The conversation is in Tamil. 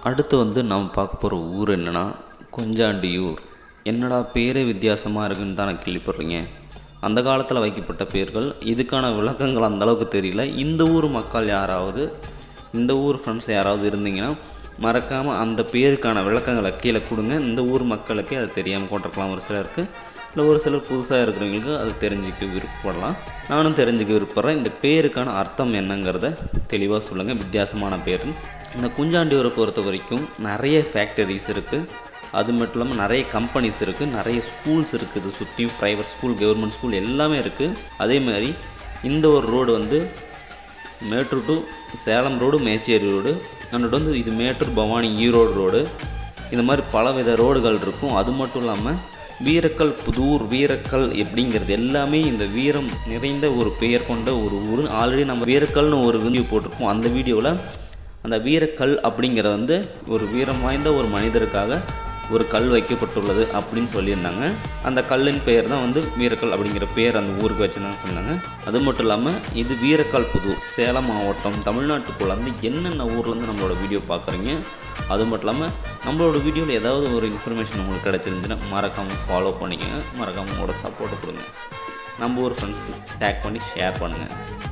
அடுத்து வந்து நம்ம பார்க்க போகிற ஊர் என்னென்னா குஞ்சாண்டியூர். என்னடா பேரே வித்தியாசமாக இருக்குன்னு தான் நான் கேள்விப்படுறீங்க. அந்த காலத்தில் வைக்கப்பட்ட பேர்கள், இதுக்கான விளக்கங்கள் அந்தளவுக்கு தெரியல. இந்த ஊர் மக்கள் யாராவது, இந்த ஊர் ஃப்ரெண்ட்ஸ் யாராவது இருந்தீங்கன்னா மறக்காமல் அந்த பேருக்கான விளக்கங்களை கீழே கொடுங்க. இந்த ஊர் மக்களுக்கு அது தெரியாமல் கொண்டிருக்கலாம் ஒரு சிலருக்கு, இல்லை ஒரு சிலர் புதுசாக இருக்கிறவங்களுக்கு அது தெரிஞ்சுக்க விருப்பப்படலாம். நானும் தெரிஞ்சுக்க விருப்பப்படுறேன். இந்த பேருக்கான அர்த்தம் என்னங்கிறத தெளிவாக சொல்லுங்கள். வித்தியாசமான பேர். இந்த குஞ்சாண்டியூரை பொறுத்த வரைக்கும் நிறைய ஃபேக்டரிஸ் இருக்குது. அது மட்டும் இல்லாமல் நிறைய கம்பெனிஸ் இருக்குது, நிறைய ஸ்கூல்ஸ் இருக்குது. சுற்றியும் ப்ரைவேட் ஸ்கூல், கவர்மெண்ட் ஸ்கூல் எல்லாமே இருக்குது. அதே மாதிரி இந்த ஒரு ரோடு வந்து Mettur to Salem road, Mecheri road, அங்கிட்ட வந்து இது மேட்டூர், பவானி, ஈரோடு ரோடு, இந்த மாதிரி பலவித ரோடுகள் இருக்கும். அது மட்டும் இல்லாமல் வீரக்கல், புதூர், வீரக்கல் எப்படிங்கிறது எல்லாமே இந்த வீரம் நிறைந்த ஒரு பெயர் கொண்ட ஒரு ஊர். ஆல்ரெடி நம்ம வீரக்கல்னு ஒரு வீடியோ போட்டிருக்கோம். அந்த வீடியோவில் அந்த வீரக்கல் அப்படிங்கிறது வந்து ஒரு வீரம் வாய்ந்த ஒரு மனிதருக்காக ஒரு கல் வைக்கப்பட்டுள்ளது அப்படின்னு சொல்லியிருந்தாங்க. அந்த கல்லின் பெயர் தான் வந்து வீரக்கல் அப்படிங்கிற பேர் அந்த ஊருக்கு வச்சுருந்தாங்க சொன்னாங்க. அது மட்டும் இல்லாமல் இது வீரக்கல் புதூர், சேலம் மாவட்டம், தமிழ்நாட்டுக்குள்ள வந்து என்னென்ன ஊர்லேருந்து நம்மளோட வீடியோ பார்க்குறீங்க. அது மட்டும் இல்லாமல் நம்மளோட வீடியோவில் ஏதாவது ஒரு இன்ஃபர்மேஷன் உங்களுக்கு கிடச்சிருந்துச்சுன்னா மறக்காமல் ஃபாலோ பண்ணிக்கோங்க. மறக்காமல் உங்களோட சப்போர்ட்டை கொடுங்க. நம்ம ஒரு ஃப்ரெண்ட்ஸ்க்கு டேக் பண்ணி ஷேர் பண்ணுங்கள்.